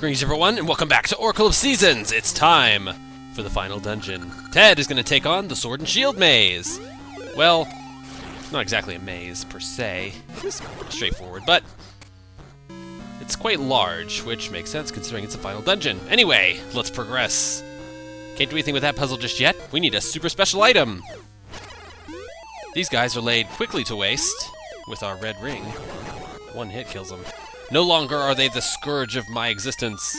Greetings everyone, and welcome back to Oracle of Seasons! It's time for the final dungeon. Ted is going to take on the Sword and Shield Maze. Well, it's not exactly a maze, per se. It's pretty straightforward, but it's quite large, which makes sense considering it's a final dungeon. Anyway, let's progress. Can't do anything with that puzzle just yet. We need a super special item. These guys are laid quickly to waste with our red ring. One hit kills them. No longer are they the scourge of my existence.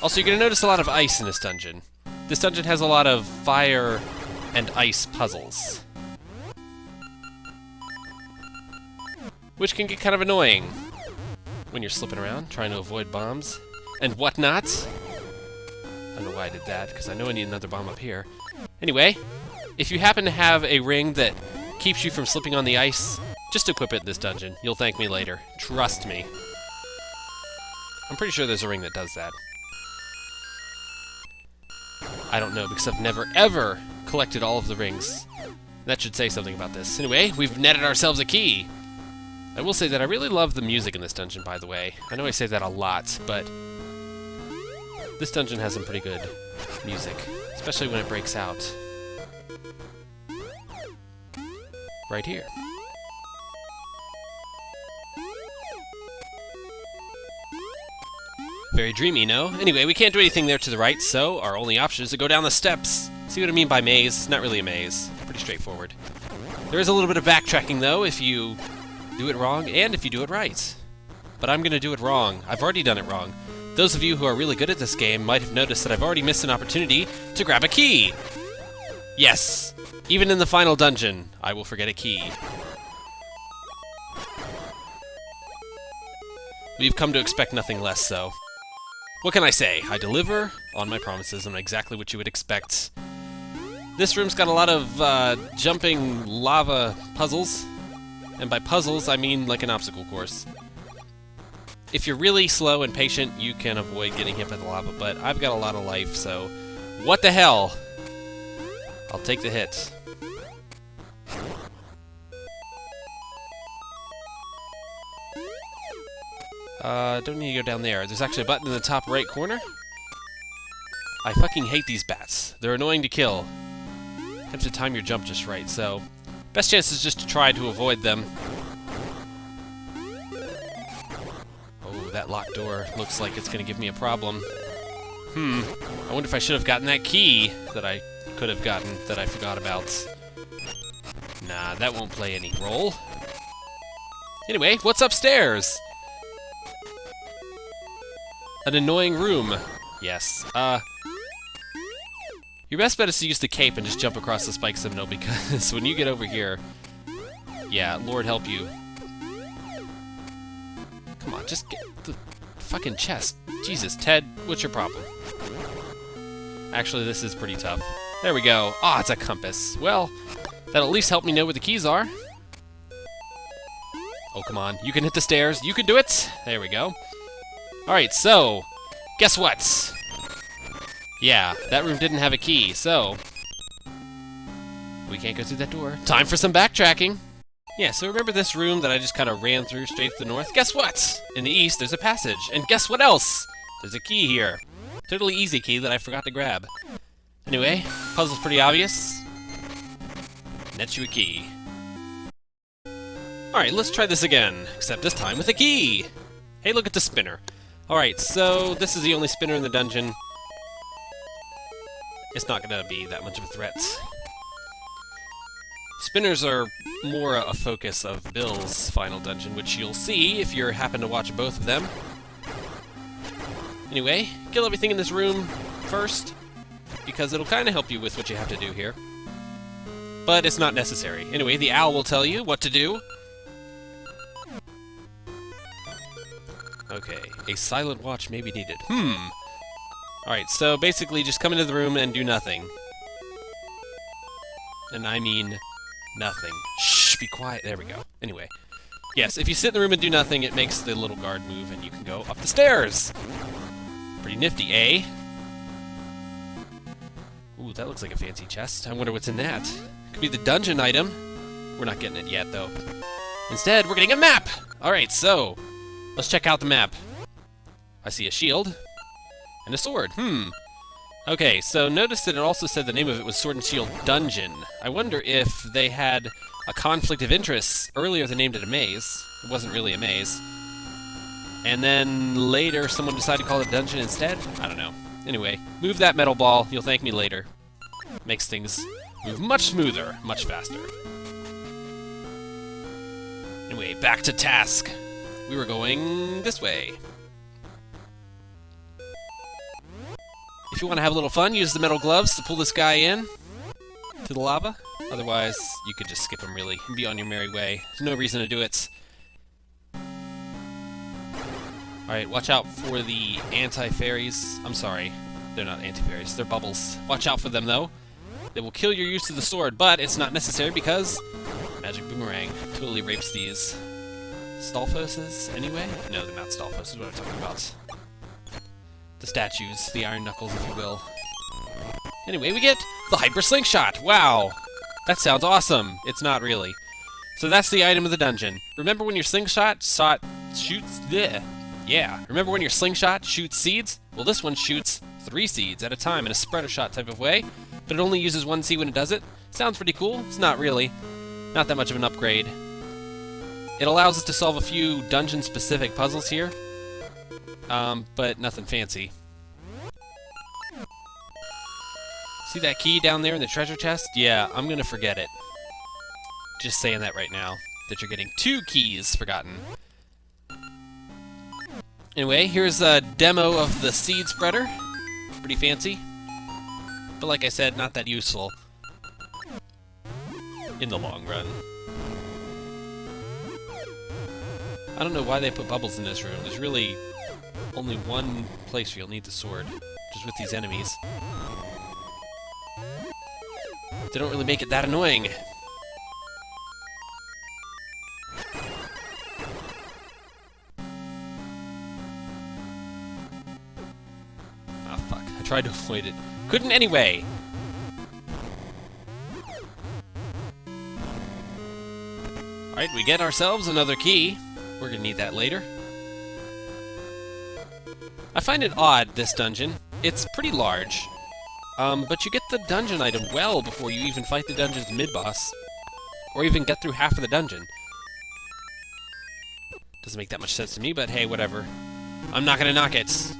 Also, you're going to notice a lot of ice in this dungeon. This dungeon has a lot of fire and ice puzzles, which can get kind of annoying when you're slipping around, trying to avoid bombs and whatnot. I don't know why I did that, because I know I need another bomb up here. Anyway, if you happen to have a ring that keeps you from slipping on the ice, just equip it in this dungeon. You'll thank me later. Trust me. I'm pretty sure there's a ring that does that. I don't know, because I've never, ever collected all of the rings. That should say something about this. Anyway, we've netted ourselves a key. I will say that I really love the music in this dungeon, by the way. I know I say that a lot, but this dungeon has some pretty good music, especially when it breaks out. Right here. Very dreamy, no? Anyway, we can't do anything there to the right, so our only option is to go down the steps. See what I mean by maze? It's not really a maze. Pretty straightforward. There is a little bit of backtracking, though, if you do it wrong and if you do it right. But I'm going to do it wrong. I've already done it wrong. Those of you who are really good at this game might have noticed that I've already missed an opportunity to grab a key. Yes, even in the final dungeon, I will forget a key. We've come to expect nothing less, so. What can I say? I deliver on my promises. I'm exactly what you would expect. This room's got a lot of jumping lava puzzles. And by puzzles, I mean like an obstacle course. If you're really slow and patient, you can avoid getting hit by the lava, but I've got a lot of life, so what the hell? I'll take the hit. Don't need to go down there. There's actually a button in the top right corner. I fucking hate these bats. They're annoying to kill. You have to time your jump just right, so best chance is just to try to avoid them. Oh, that locked door looks like it's gonna give me a problem. I wonder if I should have gotten that key that I could have gotten that I forgot about. Nah, that won't play any role. Anyway, what's upstairs? An annoying room. Yes. Your best bet is to use the cape and just jump across the spike signal, because when you get over here, yeah, Lord help you. Come on, just get the fucking chest. Jesus, Ted, what's your problem? Actually, this is pretty tough. There we go. Ah, it's a compass. Well, that'll at least help me know where the keys are. Oh, come on. You can hit the stairs. You can do it. There we go. Alright, so, guess what? Yeah, that room didn't have a key, so we can't go through that door. Time for some backtracking. Yeah, so remember this room that I just kind of ran through straight to the north? Guess what? In the east, there's a passage. And guess what else? There's a key here. Totally easy key that I forgot to grab. Anyway, puzzle's pretty obvious. Net you a key. Alright, let's try this again, except this time with a key. Hey, look at the spinner. Alright, so this is the only spinner in the dungeon. It's not going to be that much of a threat. Spinners are more a focus of Bill's final dungeon, which you'll see if you happen to watch both of them. Anyway, kill everything in this room first, because it'll kind of help you with what you have to do here. But it's not necessary. Anyway, the owl will tell you what to do. Okay, a silent watch may be needed. Alright, so basically just come into the room and do nothing. And I mean nothing. Shh, be quiet. There we go. Anyway. Yes, if you sit in the room and do nothing, it makes the little guard move and you can go up the stairs. Pretty nifty, eh? Ooh, that looks like a fancy chest. I wonder what's in that. Could be the dungeon item. We're not getting it yet, though. Instead, we're getting a map! Alright, so let's check out the map. I see a shield. And a sword. Okay, so notice that it also said the name of it was Sword and Shield Dungeon. I wonder if they had a conflict of interest. Earlier they named it a maze. It wasn't really a maze. And then later someone decided to call it a dungeon instead? I don't know. Anyway, move that metal ball. You'll thank me later. Makes things move much smoother, much faster. Anyway, back to task. We were going this way. If you want to have a little fun, use the metal gloves to pull this guy in to the lava. Otherwise, you could just skip him really and be on your merry way. There's no reason to do it. Alright, watch out for the anti-fairies. I'm sorry, they're not anti-fairies, they're bubbles. Watch out for them though. They will kill your use of the sword, but it's not necessary because Magic Boomerang totally rapes these. Stalfoses, anyway? No, they're not Stalfoses, what I'm talking about. The statues, the Iron Knuckles, if you will. Anyway, we get the Hyper Slingshot! Wow! That sounds awesome! It's not really. So that's the item of the dungeon. Remember when your slingshot shoots... Bleh. Yeah, remember when your slingshot shoots seeds? Well, this one shoots 3 seeds at a time in a spreader shot type of way, but it only uses 1 seed when it does it. Sounds pretty cool. It's not really. Not that much of an upgrade. It allows us to solve a few dungeon-specific puzzles here, but nothing fancy. See that key down there in the treasure chest? Yeah, I'm gonna forget it. Just saying that right now, that you're getting 2 keys forgotten. Anyway, here's a demo of the seed spreader. Pretty fancy. But like I said, not that useful in the long run. I don't know why they put bubbles in this room. There's really only one place where you'll need the sword, just with these enemies. They don't really make it that annoying. Ah, fuck. I tried to avoid it. Couldn't anyway! Alright, we get ourselves another key. We're gonna need that later. I find it odd, this dungeon. It's pretty large. But you get the dungeon item well before you even fight the dungeon's mid-boss. Or even get through half of the dungeon. Doesn't make that much sense to me, but hey, whatever. I'm not gonna knock it!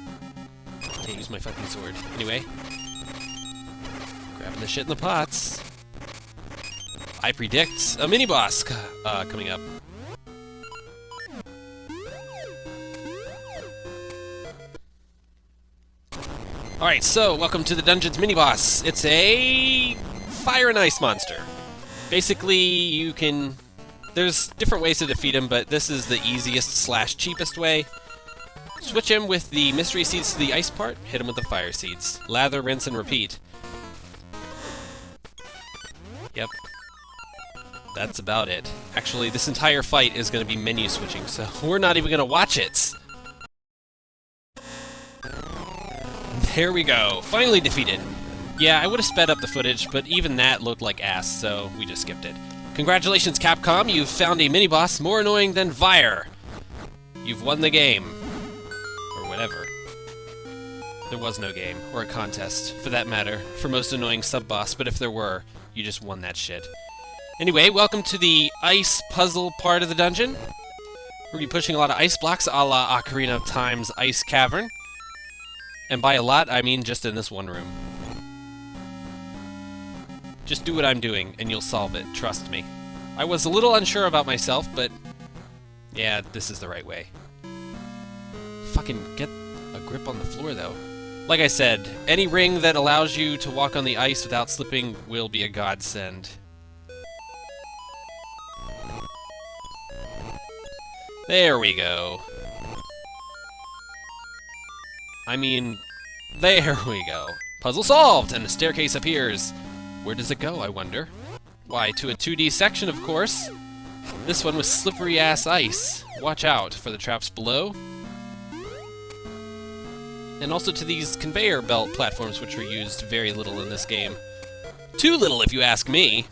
Can't use my fucking sword. Anyway. Grabbing the shit in the pots. I predict a mini-boss coming up. Alright, so welcome to the dungeon's mini-boss. It's a fire and ice monster. Basically, you can... There's different ways to defeat him, but this is the easiest / cheapest way. Switch him with the mystery seeds to the ice part, hit him with the fire seeds. Lather, rinse, and repeat. Yep. That's about it. Actually, this entire fight is going to be menu switching, so we're not even going to watch it! There we go. Finally defeated. Yeah, I would have sped up the footage, but even that looked like ass, so we just skipped it. Congratulations, Capcom. You've found a mini-boss more annoying than Fire. You've won the game. Or whatever. There was no game, or a contest, for that matter, for most annoying sub-boss, but if there were, you just won that shit. Anyway, welcome to the ice puzzle part of the dungeon. We're going to be pushing a lot of ice blocks a la Ocarina of Time's Ice Cavern. And by a lot, I mean just in this one room. Just do what I'm doing, and you'll solve it, trust me. I was a little unsure about myself, but... yeah, this is the right way. Fucking get a grip on the floor, though. Like I said, any ring that allows you to walk on the ice without slipping will be a godsend. There we go. I mean, there we go. Puzzle solved, and a staircase appears. Where does it go, I wonder? Why, to a 2D section, of course. This one with slippery-ass ice. Watch out for the traps below. And also to these conveyor belt platforms, which are used very little in this game. Too little, if you ask me.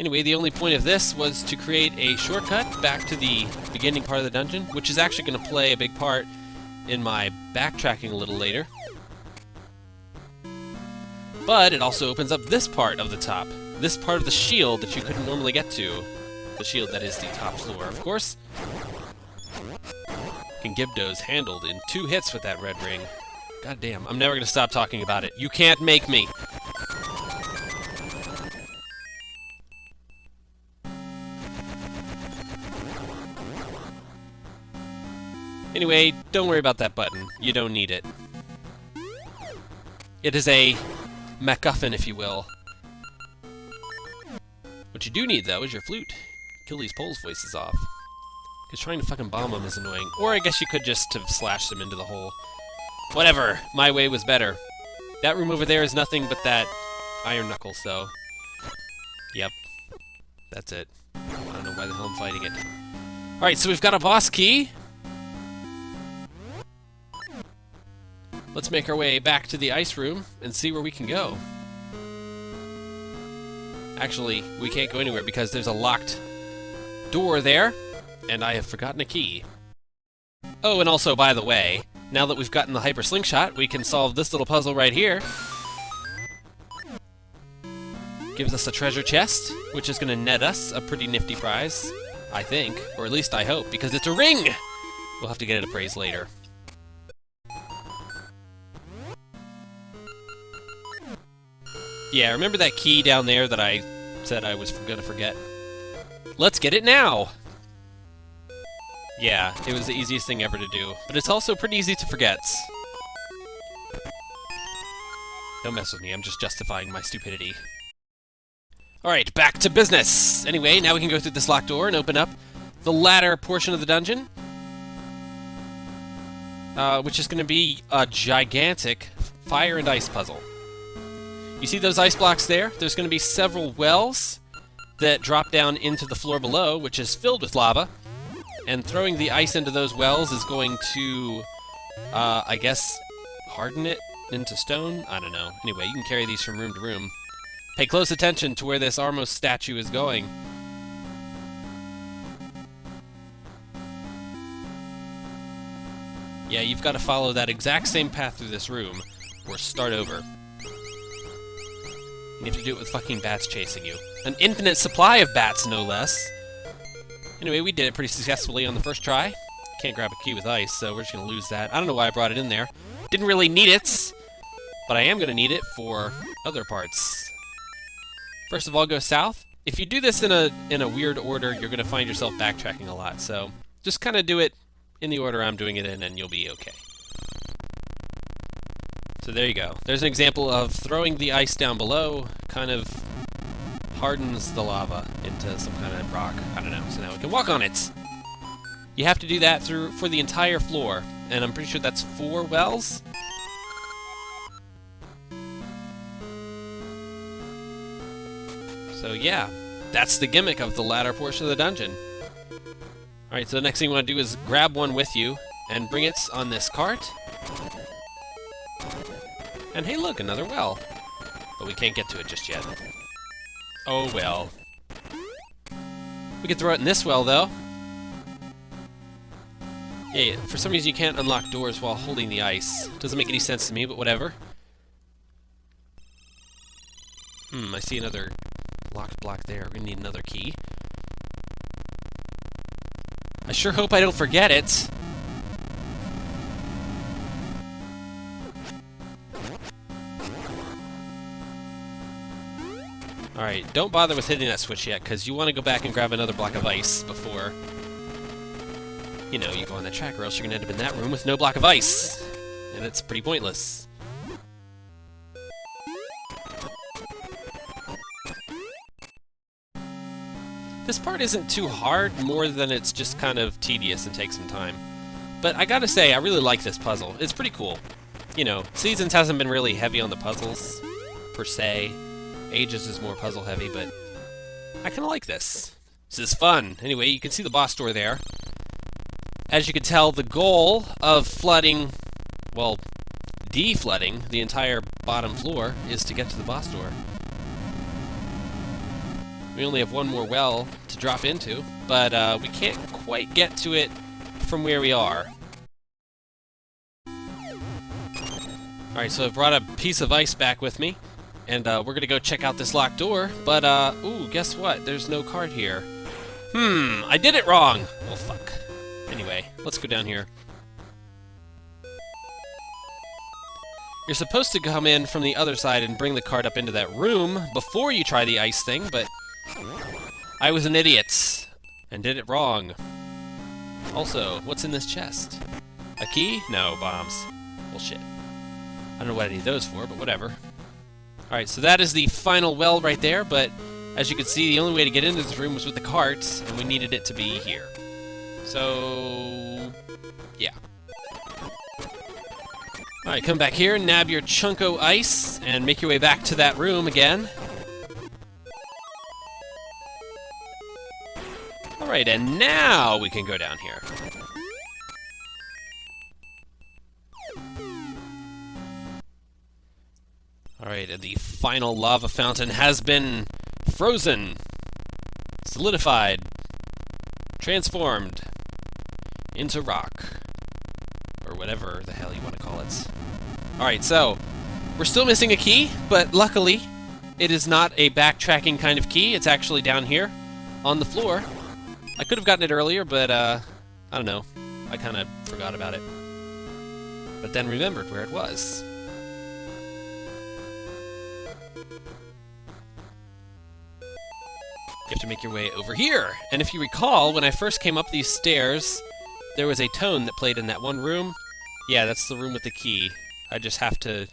Anyway, the only point of this was to create a shortcut back to the beginning part of the dungeon, which is actually going to play a big part in my backtracking a little later. But it also opens up this part of the top, this part of the shield that you couldn't normally get to. The shield that is the top floor, of course. And Gibdo's handled in 2 hits with that red ring. God damn, I'm never going to stop talking about it. You can't make me! Anyway, don't worry about that button. You don't need it. It is a MacGuffin, if you will. What you do need, though, is your flute. Kill these Poles' voices off. Because trying to fucking bomb them is annoying. Or I guess you could just have slashed them into the hole. Whatever. My way was better. That room over there is nothing but that iron knuckles, though. Yep. That's it. I don't know why the hell I'm fighting it. Alright, so we've got a boss key. Let's make our way back to the ice room and see where we can go. Actually, we can't go anywhere because there's a locked door there, and I have forgotten a key. Oh, and also, by the way, now that we've gotten the hyper slingshot, we can solve this little puzzle right here. Gives us a treasure chest, which is going to net us a pretty nifty prize, I think, or at least I hope, because it's a ring! We'll have to get it appraised later. Yeah, remember that key down there that I said I was gonna forget? Let's get it now! Yeah, it was the easiest thing ever to do, but it's also pretty easy to forget. Don't mess with me, I'm just justifying my stupidity. Alright, back to business! Anyway, now we can go through this locked door and open up the ladder portion of the dungeon. Which is gonna be a gigantic fire and ice puzzle. You see those ice blocks there? There's going to be several wells that drop down into the floor below, which is filled with lava. And throwing the ice into those wells is going to, I guess, harden it into stone? I don't know. Anyway, you can carry these from room to room. Pay close attention to where this Armos statue is going. Yeah, you've got to follow that exact same path through this room, or start over. You have to do it with fucking bats chasing you. An infinite supply of bats, no less. Anyway, we did it pretty successfully on the first try. Can't grab a key with ice, so we're just going to lose that. I don't know why I brought it in there. Didn't really need it, but I am going to need it for other parts. First of all, go south. If you do this in a weird order, you're going to find yourself backtracking a lot, so just kind of do it in the order I'm doing it in, and you'll be okay. So there you go. There's an example of throwing the ice down below, kind of hardens the lava into some kind of rock. I don't know. So now we can walk on it. You have to do that for the entire floor, and I'm pretty sure that's 4 wells. So yeah, that's the gimmick of the ladder portion of the dungeon. Alright, so the next thing you want to do is grab one with you and bring it on this cart. And hey look, another well. But we can't get to it just yet. Oh well. We can throw it in this well, though. Yeah, for some reason you can't unlock doors while holding the ice. Doesn't make any sense to me, but whatever. I see another locked block there. We're gonna need another key. I sure hope I don't forget it. Alright, don't bother with hitting that switch yet, because you want to go back and grab another block of ice before, you know, you go on that track, or else you're going to end up in that room with no block of ice. And it's pretty pointless. This part isn't too hard, more than it's just kind of tedious and takes some time. But I gotta say, I really like this puzzle. It's pretty cool. You know, Seasons hasn't been really heavy on the puzzles, per se. Ages is more puzzle heavy, but I kind of like this. This is fun. Anyway, you can see the boss door there. As you can tell, the goal of flooding, well, de-flooding the entire bottom floor is to get to the boss door. We only have one more well to drop into, but we can't quite get to it from where we are. Alright, so I brought a piece of ice back with me, and we're gonna go check out this locked door, but, ooh, guess what? There's no card here. I did it wrong! Well, fuck. Anyway, let's go down here. You're supposed to come in from the other side and bring the card up into that room before you try the ice thing, but I was an idiot and did it wrong. Also, what's in this chest? A key? No, bombs. Well, shit. I don't know what I need those for, but whatever. Alright, so that is the final well right there, but as you can see, the only way to get into this room was with the cart, and we needed it to be here. So, yeah. Alright, come back here, nab your Chunko Ice, and make your way back to that room again. Alright, and now we can go down here. Alright, and the final lava fountain has been frozen, solidified, transformed into rock. Or whatever the hell you want to call it. Alright, so, we're still missing a key, but luckily, it is not a backtracking kind of key. It's actually down here, on the floor. I could have gotten it earlier, but, I don't know. I kind of forgot about it. But then remembered where it was. You have to make your way over here. And if you recall, when I first came up these stairs, there was a tone that played in that one room. Yeah, that's the room with the key. I just have to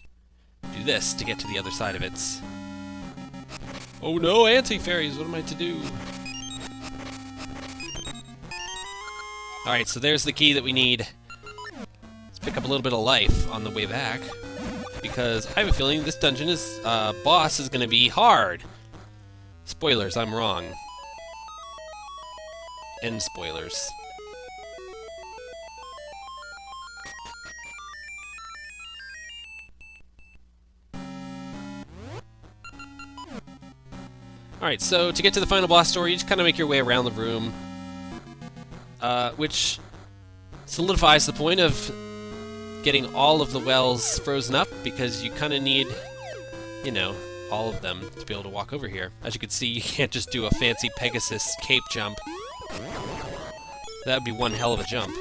do this to get to the other side of it. Oh no, anti-fairies, what am I to do? Alright, so there's the key that we need. Let's pick up a little bit of life on the way back, because I have a feeling this dungeon is, boss is gonna be hard. Spoilers, I'm wrong. End spoilers. Alright, so to get to the final boss story, you just kind of make your way around the room, which solidifies the point of getting all of the wells frozen up, because you kind of need, you know, all of them to be able to walk over here. As you can see, you can't just do a fancy Pegasus cape jump. That would be one hell of a jump.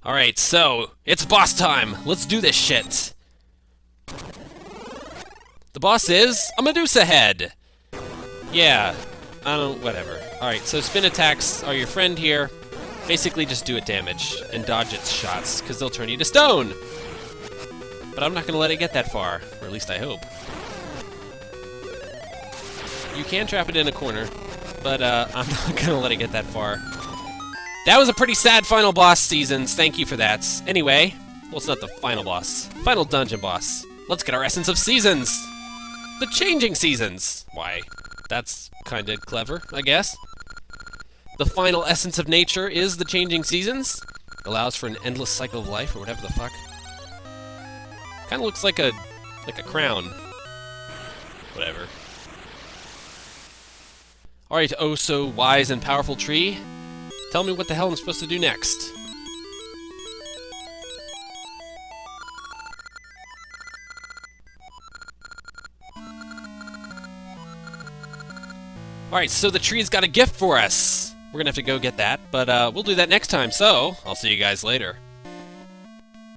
Alright, so, it's boss time! Let's do this shit! The boss is a Medusa head! Yeah, whatever. Alright, so spin attacks are your friend here. Basically just do it damage and dodge its shots, because they'll turn you to stone! But I'm not going to let it get that far, or at least I hope. You can trap it in a corner, but I'm not going to let it get that far. That was a pretty sad final boss, Seasons. Thank you for that. Anyway, well, it's not the final boss. Final dungeon boss. Let's get our Essence of Seasons! The Changing Seasons! Why, that's kinda clever, I guess. The final essence of nature is the Changing Seasons. Allows for an endless cycle of life, or whatever the fuck. Kinda looks like a crown. Whatever. Alright, oh so wise and powerful tree. Tell me what the hell I'm supposed to do next. Alright, so the tree's got a gift for us! We're gonna have to go get that, but we'll do that next time, so I'll see you guys later.